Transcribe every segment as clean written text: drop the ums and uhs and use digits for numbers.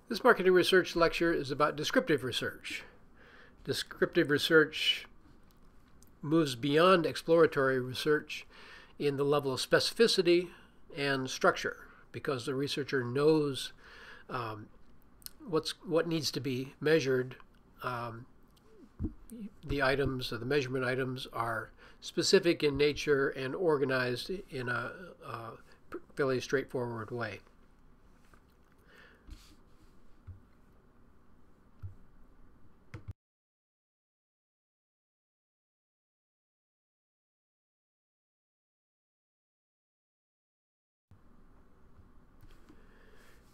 This marketing research lecture is about descriptive research. Descriptive research moves beyond exploratory research in the level of specificity and structure because the researcher knows what needs to be measured. The items, or the measurement items, are specific in nature and organized in a fairly straightforward way.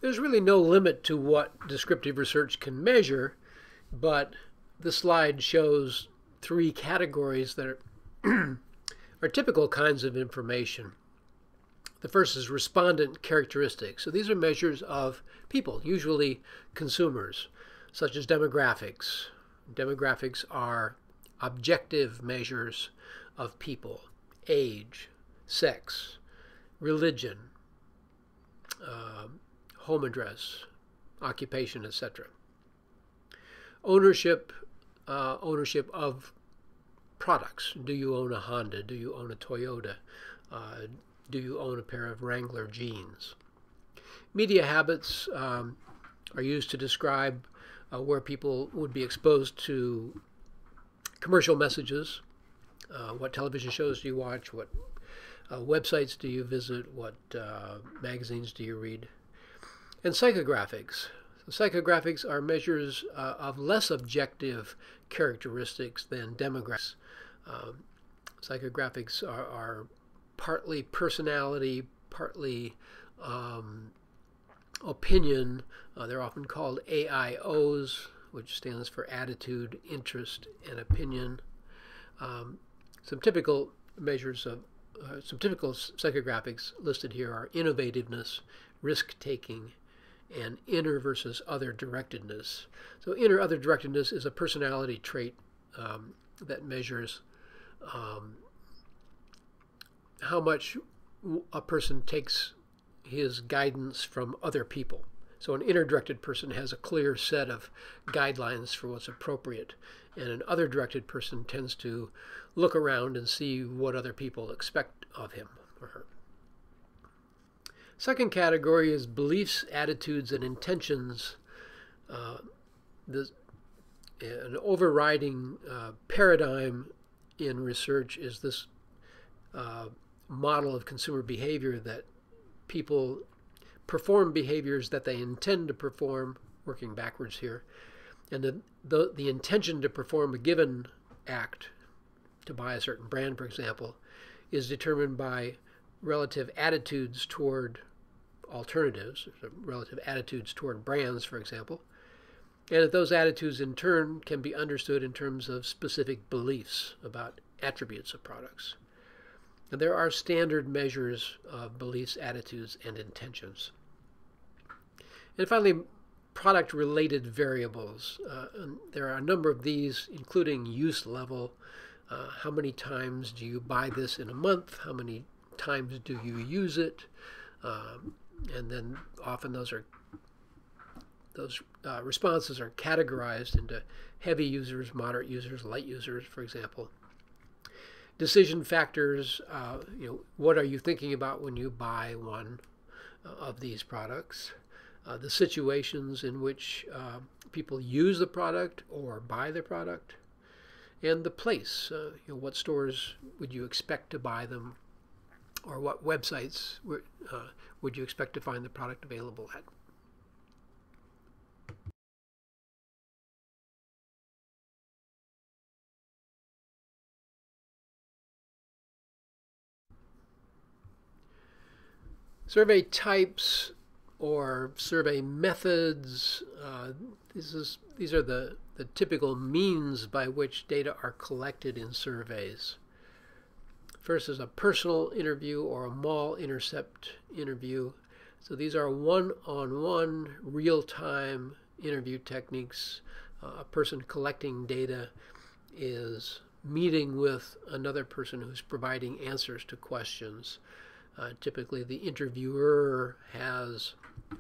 There's really no limit to what descriptive research can measure, but the slide shows three categories that are typical kinds of information. The first is respondent characteristics. So these are measures of people, usually consumers, such as demographics. Demographics are objective measures of people: age, sex, religion, home address, occupation, etc. Ownership of products. Do you own a Honda? Do you own a Toyota? Do you own a pair of Wrangler jeans? Media habits are used to describe where people would be exposed to commercial messages. What television shows do you watch? What websites do you visit? What magazines do you read? And psychographics. So psychographics are measures of less objective characteristics than demographics. Psychographics are partly personality, partly opinion. They're often called AIOs, which stands for attitude, interest, and opinion. Some typical measures of some typical psychographics listed here are innovativeness, risk-taking, and inner versus other directedness. So inner other directedness is a personality trait that measures how much a person takes his guidance from other people. So an inner directed person has a clear set of guidelines for what's appropriate, and an other directed person tends to look around and see what other people expect of him or her. Second category is beliefs, attitudes, and intentions. An overriding paradigm in research is this model of consumer behavior that people perform behaviors that they intend to perform, working backwards here, and the intention to perform a given act, to buy a certain brand, for example, is determined by relative attitudes toward alternatives, relative attitudes toward brands, for example, and that those attitudes in turn can be understood in terms of specific beliefs about attributes of products. And there are standard measures of beliefs, attitudes, and intentions. And finally, product-related variables. There are a number of these, including use level. How many times do you buy this in a month? How many times do you use it? And then often those responses are categorized into heavy users, moderate users, light users, for example. Decision factors, what are you thinking about when you buy one of these products? The situations in which people use the product or buy the product, and the place. What stores would you expect to buy them, or what websites would you expect to find the product available at? Survey types or survey methods. These are the typical means by which data are collected in surveys. First is a personal interview or a mall intercept interview. So these are one-on-one, real-time interview techniques. A person collecting data is meeting with another person who's providing answers to questions. Typically, the interviewer has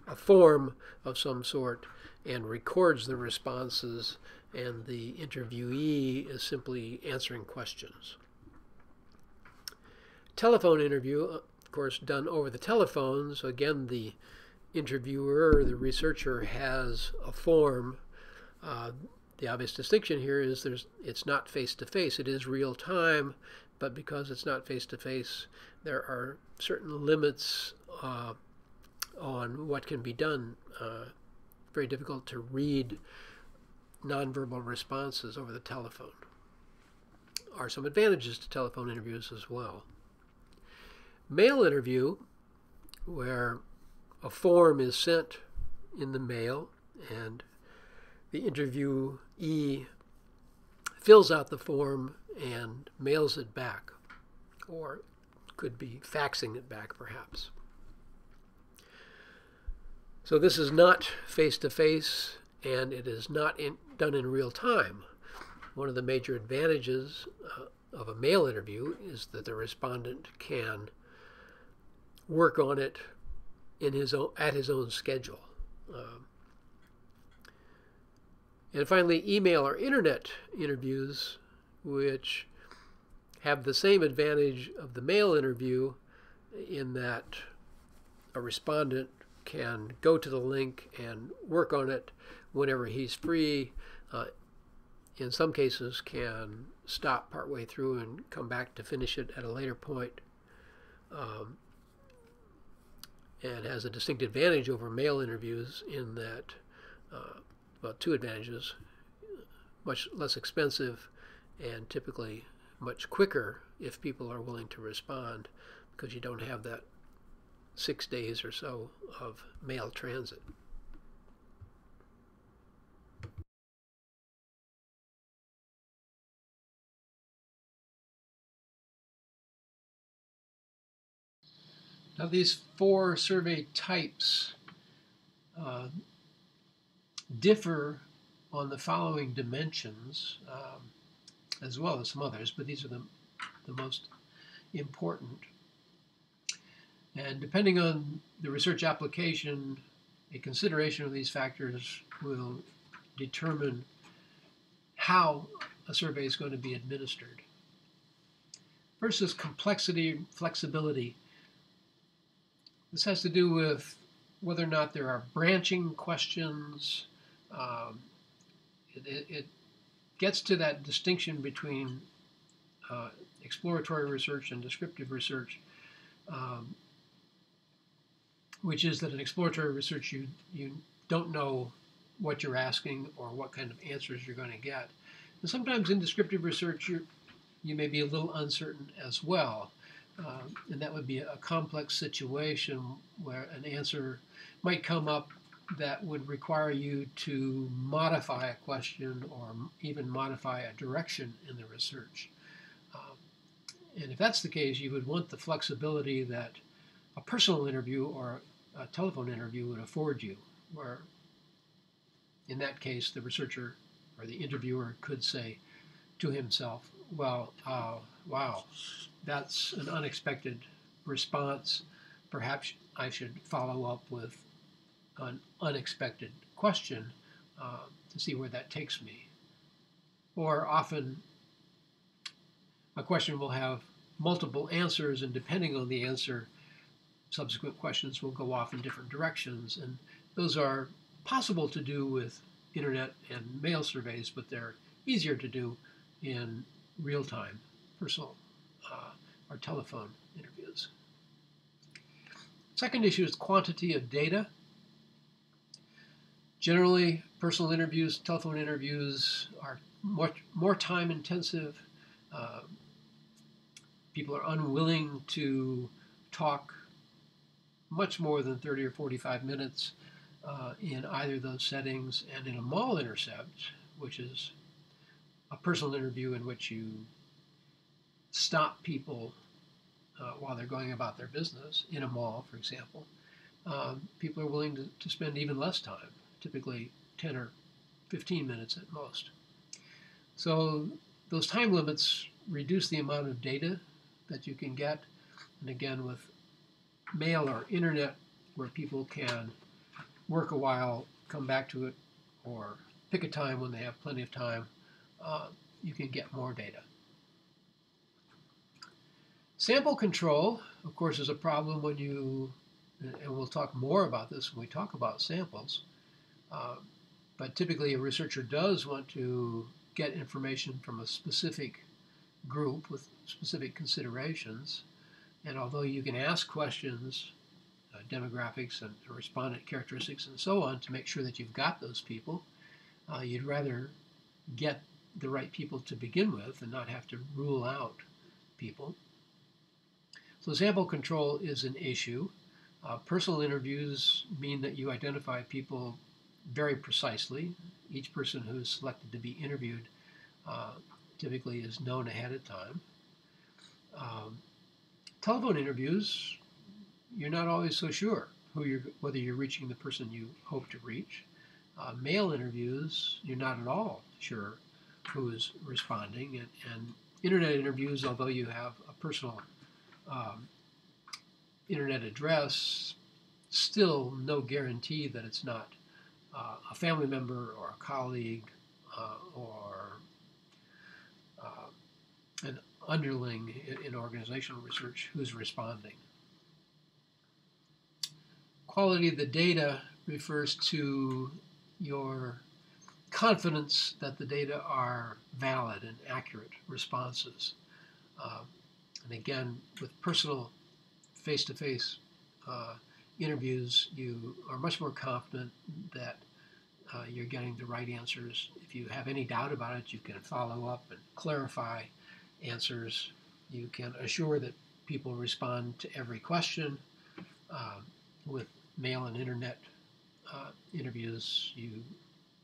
a form of some sort and records the responses, and the interviewee is simply answering questions. Telephone interview, of course, done over the telephone. So again, the interviewer, the researcher, has a form. The obvious distinction here is it's not face-to-face. It is real time, but because it's not face-to-face, there are certain limits on what can be done. Very difficult to read nonverbal responses over the telephone. There are some advantages to telephone interviews as well. Mail interview, where a form is sent in the mail and the interviewee fills out the form and mails it back, or could be faxing it back perhaps. So this is not face-to-face, and it is not done in real time. One of the major advantages of a mail interview is that the respondent can work on it at his own schedule. And finally, email or internet interviews, which have the same advantage of the mail interview in that a respondent can go to the link and work on it whenever he's free. In some cases, can stop partway through and come back to finish it at a later point. And has a distinct advantage over mail interviews in that, well, two advantages: much less expensive and typically much quicker if people are willing to respond, because you don't have that 6 days or so of mail transit. Now, these 4 survey types differ on the following dimensions, as well as some others, but these are the most important. And depending on the research application, a consideration of these factors will determine how a survey is going to be administered. First is complexity, flexibility. This has to do with whether or not there are branching questions. It gets to that distinction between exploratory research and descriptive research, which is that in exploratory research you don't know what you're asking or what kind of answers you're going to get. And sometimes in descriptive research you may be a little uncertain as well. And that would be a complex situation where an answer might come up that would require you to modify a question or even modify a direction in the research. And if that's the case, you would want the flexibility that a personal interview or a telephone interview would afford you, where in that case the researcher or the interviewer could say to himself, well, wow, that's an unexpected response. Perhaps I should follow up with an unexpected question to see where that takes me. Or often a question will have multiple answers, and depending on the answer, subsequent questions will go off in different directions. And those are possible to do with internet and mail surveys, but they're easier to do in real-time personal or telephone interviews. Second issue is quantity of data. Generally, personal interviews, telephone interviews are more time intensive. People are unwilling to talk much more than 30 or 45 minutes in either of those settings. And in a mall intercept, which is a personal interview in which you stop people while they're going about their business, in a mall, for example, people are willing to spend even less time, typically 10 or 15 minutes at most. So those time limits reduce the amount of data that you can get. And again, with mail or internet, where people can work a while, come back to it, or pick a time when they have plenty of time, you can get more data. Sample control, of course, is a problem when you, and we'll talk more about this when we talk about samples, but typically a researcher does want to get information from a specific group with specific considerations, and although you can ask questions, demographics and respondent characteristics and so on, to make sure that you've got those people, you'd rather get the right people to begin with and not have to rule out people. So sample control is an issue. Personal interviews mean that you identify people very precisely. Each person who is selected to be interviewed typically is known ahead of time. Telephone interviews, you're not always so sure whether you're reaching the person you hope to reach. Mail interviews, you're not at all sure who is responding. And internet interviews, although you have a personal internet address, still no guarantee that it's not a family member or a colleague or an underling in organizational research who's responding. Quality of the data refers to your confidence that the data are valid and accurate responses. And again, with personal face-to-face interviews, you are much more confident that you're getting the right answers. If you have any doubt about it, you can follow up and clarify answers. You can assure that people respond to every question. With mail and internet interviews, you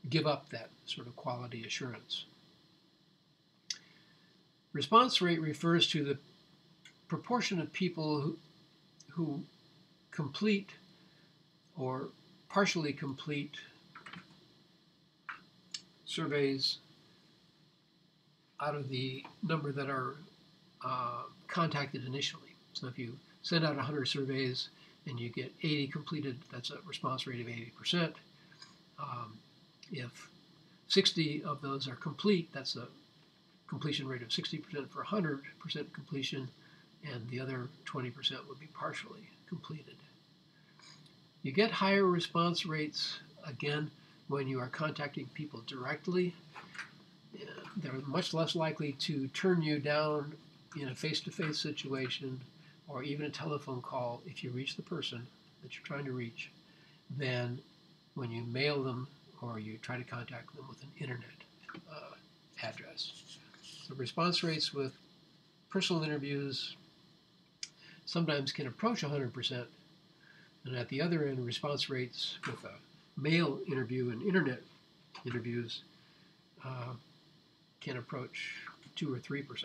give up that sort of quality assurance. Response rate refers to the proportion of people who complete or partially complete surveys out of the number that are contacted initially. So if you send out 100 surveys and you get 80 completed, that's a response rate of 80%. If 60 of those are complete, that's a completion rate of 60% for 100% completion, and the other 20% would be partially completed. You get higher response rates, again, when you are contacting people directly. They're much less likely to turn you down in a face-to-face situation or even a telephone call if you reach the person that you're trying to reach than when you mail them or you try to contact them with an internet address. So response rates with personal interviews sometimes can approach 100%, and at the other end, response rates with a mail interview and internet interviews can approach 2 or 3%.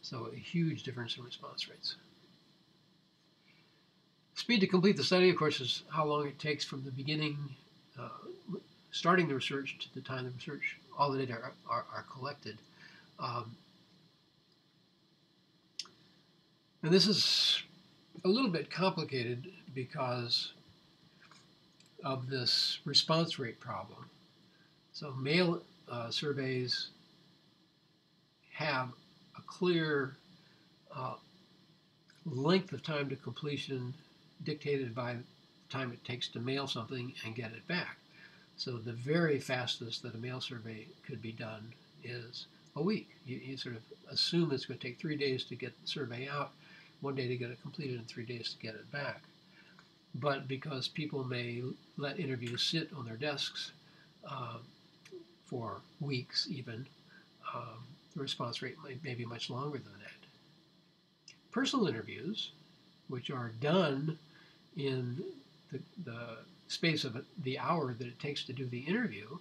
So a huge difference in response rates. Speed to complete the study, of course, is how long it takes from the beginning, starting the research, to the time the research, all the data are collected. And this is a little bit complicated because of this response rate problem. So mail surveys have a clear length of time to completion dictated by the time it takes to mail something and get it back. So the very fastest that a mail survey could be done is a week. You sort of assume it's going to take 3 days to get the survey out, 1 day to get it completed, and 3 days to get it back. But because people may let interviews sit on their desks for weeks even, the response rate may be much longer than that. Personal interviews, which are done in the space of the hour that it takes to do the interview,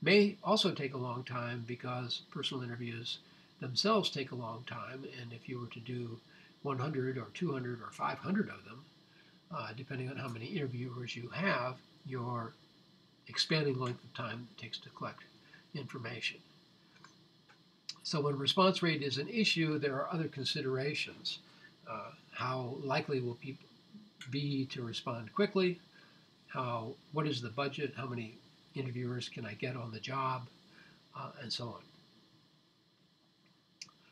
may also take a long time because personal interviews themselves take a long time, and if you were to do 100 or 200 or 500 of them, depending on how many interviewers you have, you're expanding the length of time it takes to collect information. So when response rate is an issue, there are other considerations. How likely will people be to respond quickly? What is the budget? How many interviewers can I get on the job? And so on.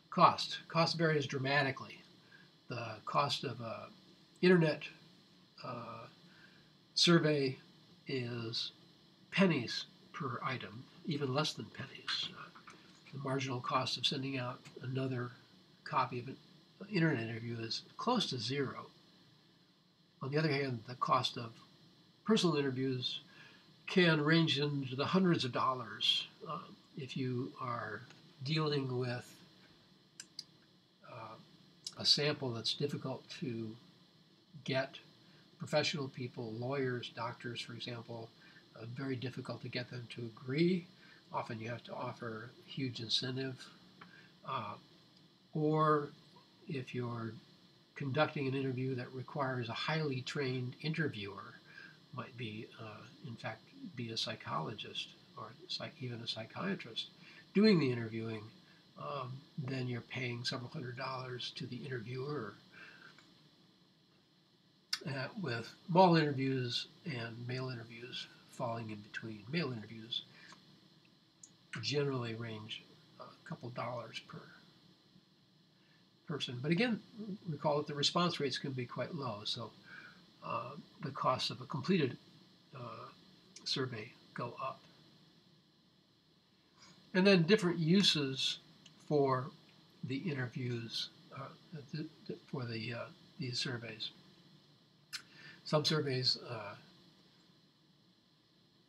Cost varies dramatically. The cost of an internet survey is pennies per item, even less than pennies. The marginal cost of sending out another copy of an internet interview is close to zero. On the other hand, the cost of personal interviews can range into the hundreds of dollars if you are dealing with a sample that's difficult to get. Professional people, lawyers, doctors, for example, very difficult to get them to agree. Often you have to offer huge incentive. Or if you're conducting an interview that requires a highly trained interviewer, might be, in fact, be a psychologist or even a psychiatrist doing the interviewing, then you're paying several $100s to the interviewer. With mall interviews and mail interviews falling in between. Mail interviews generally range a couple dollars per person. But again, recall that the response rates can be quite low, so the costs of a completed survey go up. And then different uses for the interviews, for these surveys. Some surveys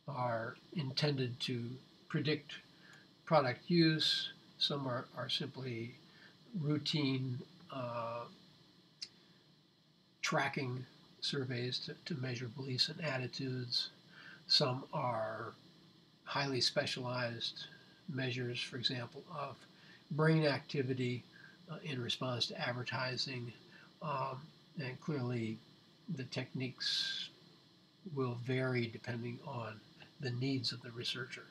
are intended to predict product use. Some are simply routine tracking surveys to measure beliefs and attitudes. Some are highly specialized measures, for example, of brain activity in response to advertising. And clearly, the techniques will vary depending on the needs of the researcher.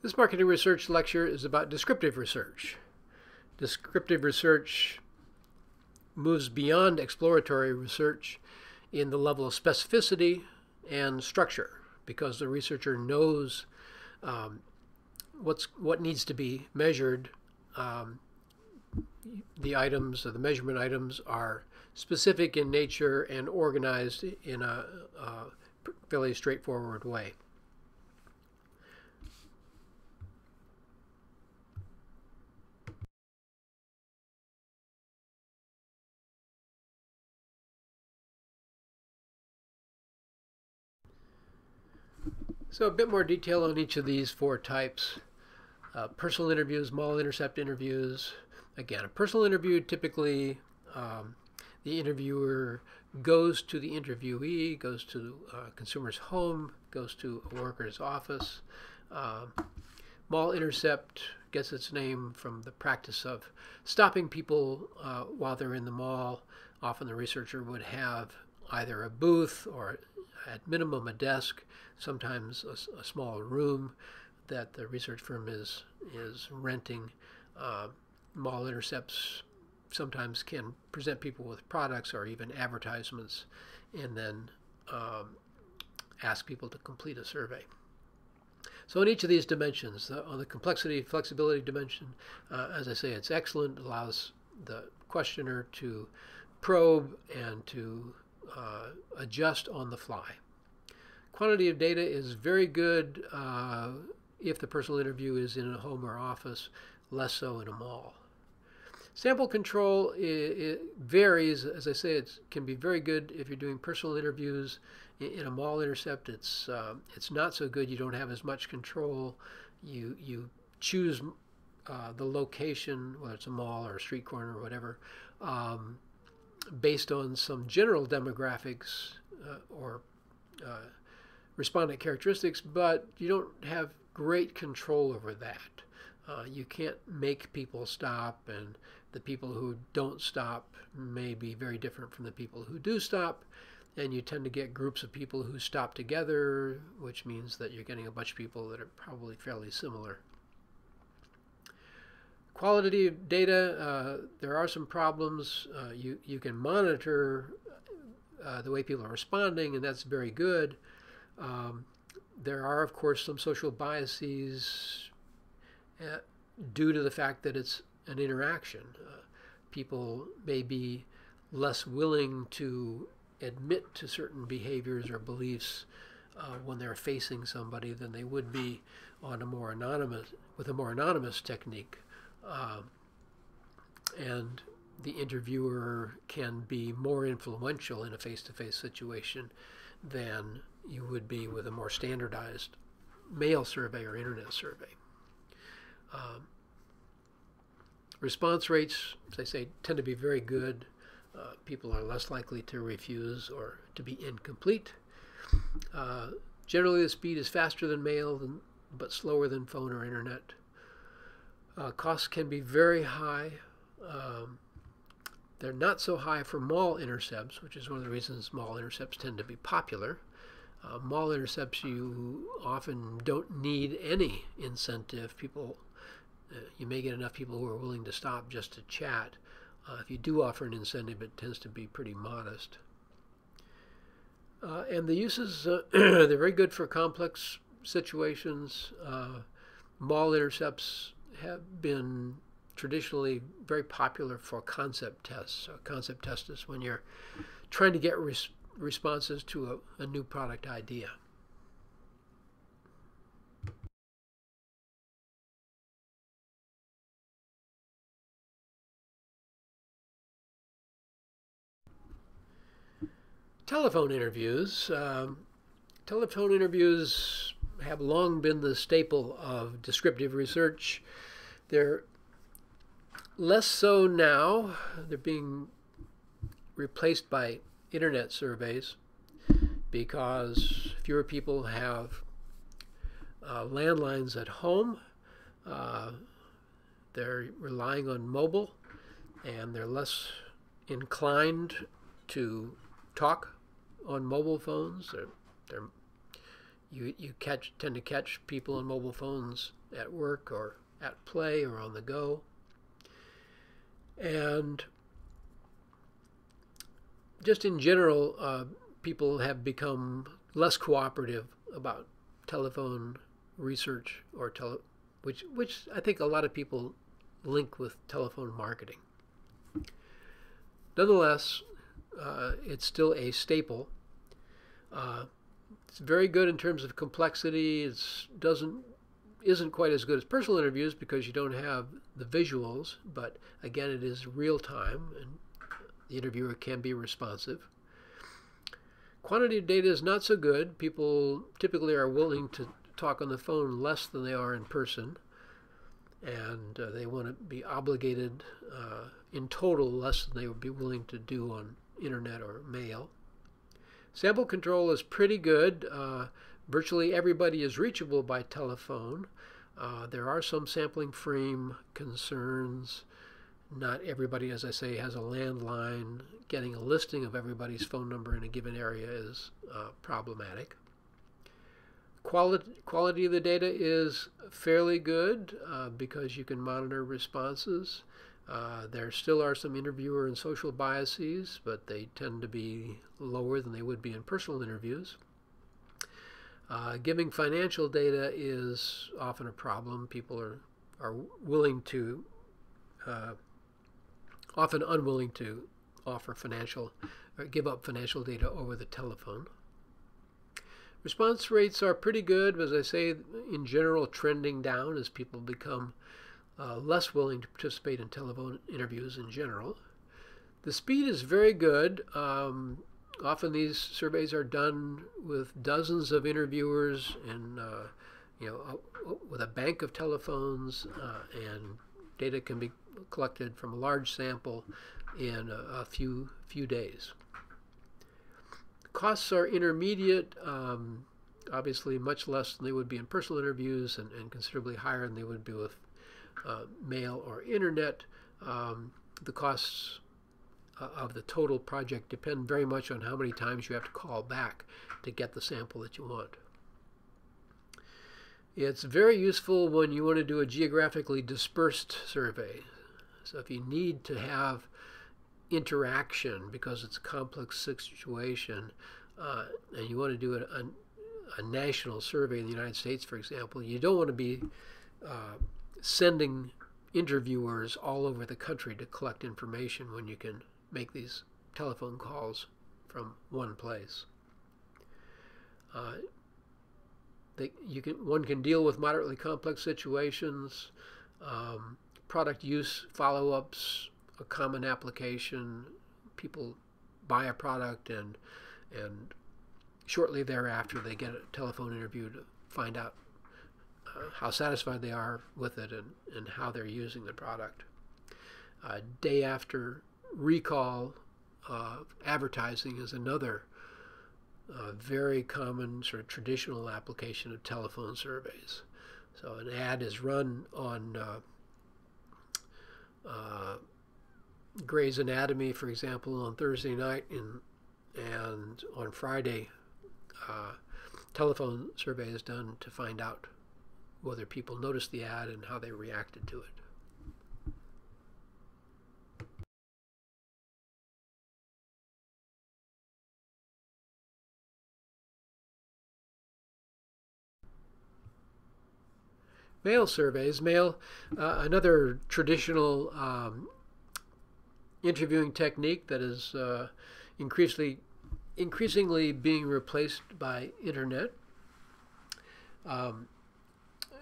This marketing research lecture is about descriptive research. Descriptive research moves beyond exploratory research in the level of specificity and structure, because the researcher knows what needs to be measured. The items, or the measurement items, are specific in nature and organized in a fairly straightforward way. So a bit more detail on each of these four types. Personal interviews, mall intercept interviews. Again, a personal interview, typically the interviewer goes to the interviewee, goes to a consumer's home, goes to a worker's office. Mall intercept gets its name from the practice of stopping people while they're in the mall. Often the researcher would have either a booth or at minimum a desk, sometimes a small room that the research firm is renting. Mall intercepts sometimes can present people with products or even advertisements, and then ask people to complete a survey. So in each of these dimensions, on the complexity, flexibility dimension, as I say, it's excellent. It allows the questioner to probe and to adjust on the fly. Quantity of data is very good if the personal interview is in a home or office, less so in a mall. Sample control, it varies. As I say, it can be very good if you're doing personal interviews. In a mall intercept, it's not so good. You don't have as much control. You choose the location, whether it's a mall or a street corner or whatever, based on some general demographics or respondent characteristics, but you don't have great control over that. You can't make people stop, and the people who don't stop may be very different from the people who do stop. and you tend to get groups of people who stop together, which means that you're getting a bunch of people that are probably fairly similar. Quality of data, there are some problems. You can monitor the way people are responding, and that's very good. There are, of course, some social biases due to the fact that it's an interaction. People may be less willing to admit to certain behaviors or beliefs when they're facing somebody than they would be on a more anonymous technique. And the interviewer can be more influential in a face-to-face situation than you would be with a more standardized mail survey or internet survey. Response rates, as I say, tend to be very good. People are less likely to refuse or to be incomplete. Generally, the speed is faster than mail, but slower than phone or internet. Costs can be very high. They're not so high for mall intercepts, which is one of the reasons mall intercepts tend to be popular. Mall intercepts, you often don't need any incentive. You may get enough people who are willing to stop just to chat. If you do offer an incentive, it tends to be pretty modest. And the uses, they're very good for complex situations. Mall intercepts have been traditionally very popular for concept tests. A concept test is when you're trying to get responses to a new product idea. Telephone interviews. Telephone interviews have long been the staple of descriptive research. They're less so now. They're being replaced by internet surveys because fewer people have landlines at home. They're relying on mobile, and they're less inclined to talk on mobile phones. You tend to catch people on mobile phones at work or at play or on the go. And just in general, people have become less cooperative about telephone research or which I think a lot of people link with telephone marketing. Nonetheless, it's still a staple. It's very good in terms of complexity. It isn't quite as good as personal interviews because you don't have the visuals, but again, it is real time and the interviewer can be responsive. Quantity of data is not so good. People typically are willing to talk on the phone less than they are in person, and they want to be obligated in total less than they would be willing to do on internet or mail. Sample control is pretty good. Virtually everybody is reachable by telephone. There are some sampling frame concerns. Not everybody, as I say, has a landline. Getting a listing of everybody's phone number in a given area is problematic. Quality of the data is fairly good because you can monitor responses. There still are some interviewer and social biases, but they tend to be lower than they would be in personal interviews. Giving financial data is often a problem. People are willing to, often unwilling to offer financial or give up financial data over the telephone. Response rates are pretty good, as I say, in general trending down as people become less willing to participate in telephone interviews in general. The speed is very good. Often these surveys are done with dozens of interviewers and with a bank of telephones, and data can be collected from a large sample in a few days. Costs are intermediate, obviously much less than they would be in personal interviews and considerably higher than they would be with mail or internet. The costs of the total project depend very much on how many times you have to call back to get the sample that you want. It's very useful when you want to do a geographically dispersed survey. So if you need to have interaction because it's a complex situation, and you want to do a national survey in the United States, for example, you don't want to be sending interviewers all over the country to collect information when you can make these telephone calls from one place. One can deal with moderately complex situations, product use follow-ups, a common application. People buy a product and shortly thereafter they get a telephone interview to find out how satisfied they are with it and how they're using the product. Day after recall advertising is another very common sort of traditional application of telephone surveys. So an ad is run on Grey's Anatomy, for example, on Thursday night, and on Friday, telephone survey is done to find out whether people noticed the ad and how they reacted to it. Mail surveys. Another traditional interviewing technique that is increasingly being replaced by internet.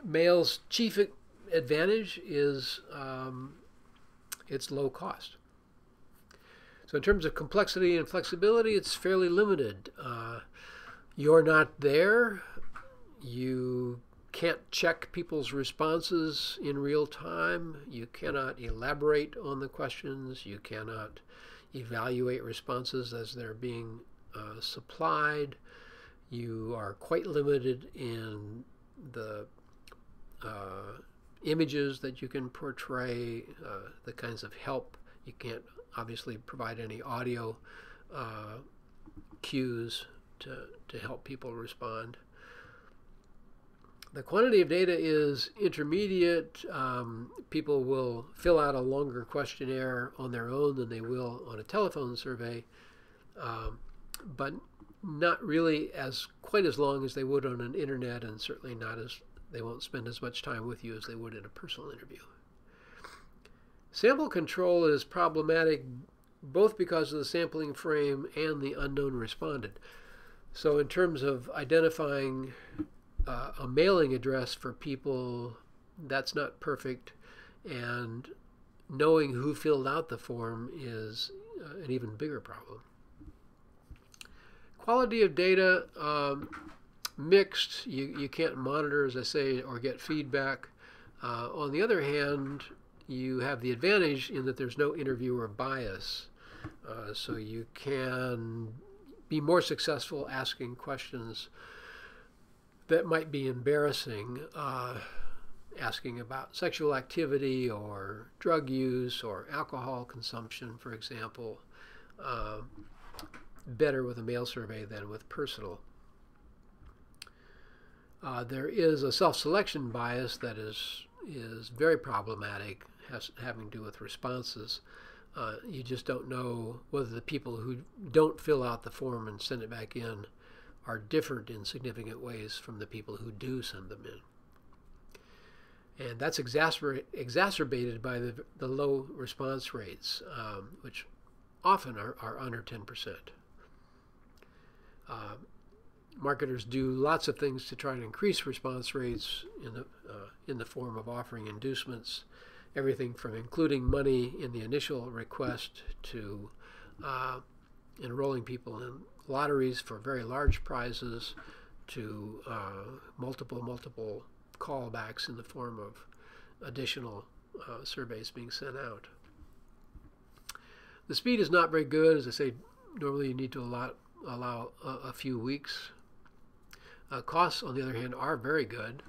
Mail's chief advantage is its low cost. So in terms of complexity and flexibility, it's fairly limited. You're not there. You can't check people's responses in real time. You cannot elaborate on the questions. You cannot evaluate responses as they're being supplied. You are quite limited in the images that you can portray, the kinds of help. You can't obviously provide any audio cues to help people respond. The quantity of data is intermediate. People will fill out a longer questionnaire on their own than they will on a telephone survey, but not really quite as long as they would on an internet, and certainly they won't spend as much time with you as they would in a personal interview. Sample control is problematic both because of the sampling frame and the unknown respondent. So in terms of identifying a mailing address for people, that's not perfect, and knowing who filled out the form is an even bigger problem. Quality of data, mixed. You can't monitor, as I say, or get feedback. On the other hand, you have the advantage in that there's no interviewer bias, so you can be more successful asking questions that might be embarrassing, asking about sexual activity or drug use or alcohol consumption, for example, better with a mail survey than with personal. There is a self-selection bias that is very problematic, having to do with responses. You just don't know whether the people who don't fill out the form and send it back in are different in significant ways from the people who do send them in. And that's exacerbated by the low response rates, which often are under 10%. Marketers do lots of things to try to increase response rates in the form of offering inducements, everything from including money in the initial request to enrolling people in lotteries for very large prizes to multiple callbacks in the form of additional surveys being sent out. The speed is not very good. As I say, normally you need to allow a few weeks. Costs, on the other hand, are very good.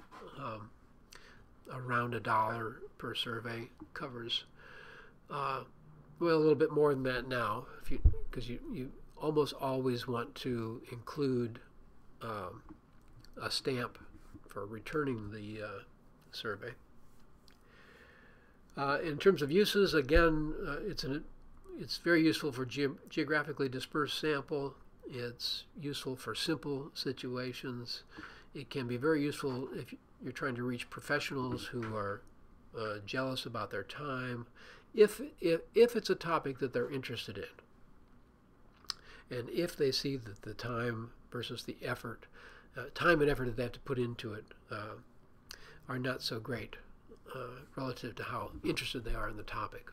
Around $1 per survey covers well, a little bit more than that now, because you almost always want to include um, a stamp for returning the survey. In terms of uses, again, it's very useful for geographically dispersed sample. It's useful for simple situations. It can be very useful if you're trying to reach professionals who are jealous about their time, if it's a topic that they're interested in, and if they see that the time versus the effort, time and effort that they have to put into it are not so great relative to how interested they are in the topic.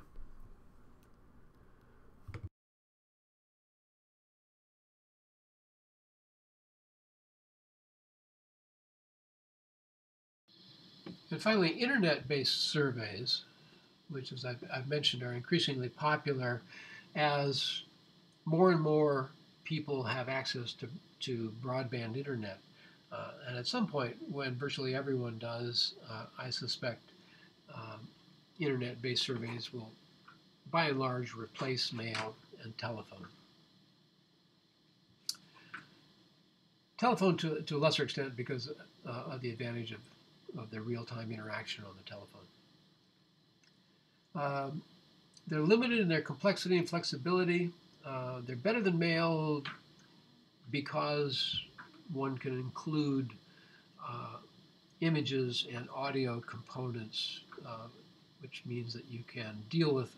And finally, internet-based surveys, which, as I've mentioned, are increasingly popular as more and more people have access to broadband internet. And at some point, when virtually everyone does, I suspect internet-based surveys will, by and large, replace mail and telephone. Telephone to a lesser extent because of the advantage of the real-time interaction on the telephone. They're limited in their complexity and flexibility. They're better than mail because one can include images and audio components, which means that you can deal with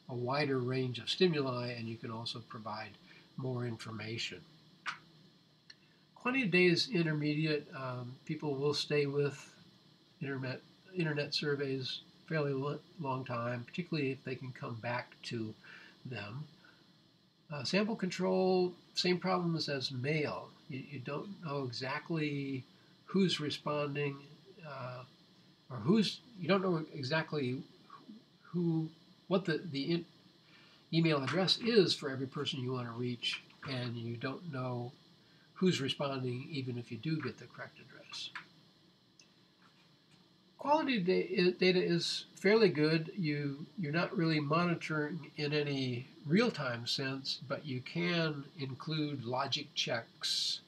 a wider range of stimuli and you can also provide more information. Quantity of data is intermediate. People will stay with internet surveys fairly long time, particularly if they can come back to them. Sample control, same problems as mail. You don't know exactly who's responding, or you don't know exactly what the email address is for every person you want to reach, and you don't know who's responding even if you do get the correct address. Quality data is fairly good. You're not really monitoring in any real-time sense, but you can include logic checks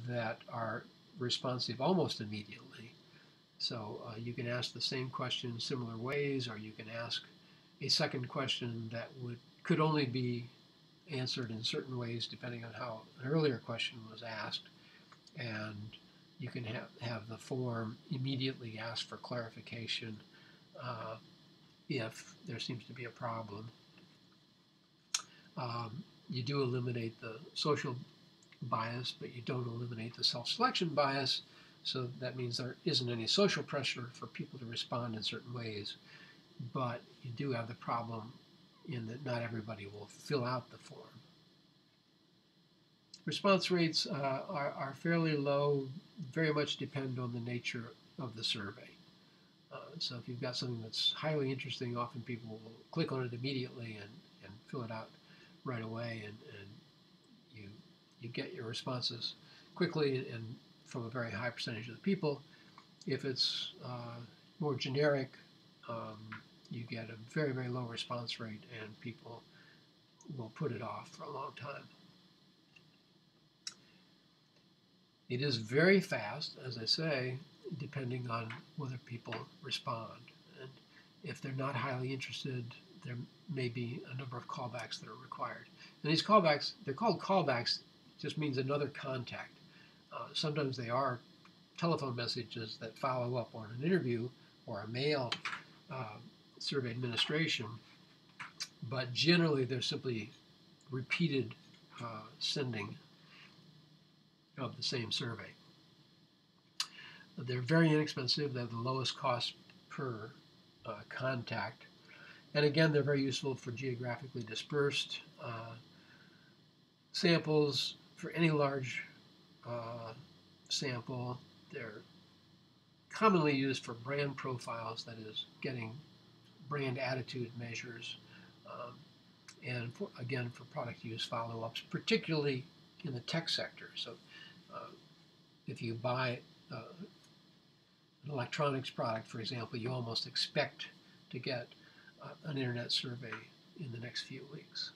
that are responsive almost immediately. So you can ask the same question in similar ways, or you can ask a second question that could only be answered in certain ways depending on how an earlier question was asked. And you can have the form immediately ask for clarification if there seems to be a problem. You do eliminate the social bias, but you don't eliminate the self-selection bias. So that means there isn't any social pressure for people to respond in certain ways. But you do have the problem in that not everybody will fill out the form. Response rates are fairly low, very much depend on the nature of the survey. So if you've got something that's highly interesting, often people will click on it immediately and fill it out right away, and you get your responses quickly and from a very high percentage of the people. If it's more generic, you get a very, very low response rate, and people will put it off for a long time. It is very fast, as I say, depending on whether people respond. And if they're not highly interested, there may be a number of callbacks that are required. And these callbacks, they're called callbacks, just means another contact. Sometimes they are telephone messages that follow up on an interview or a mail survey administration, but generally they're simply repeated sending of the same survey. They're very inexpensive. They have the lowest cost per contact. And again, they're very useful for geographically dispersed samples. For any large sample, they're commonly used for brand profiles, that is, getting brand attitude measures, and again, for product use follow-ups, particularly in the tech sector. So if you buy an electronics product, for example, you almost expect to get an internet survey in the next few weeks.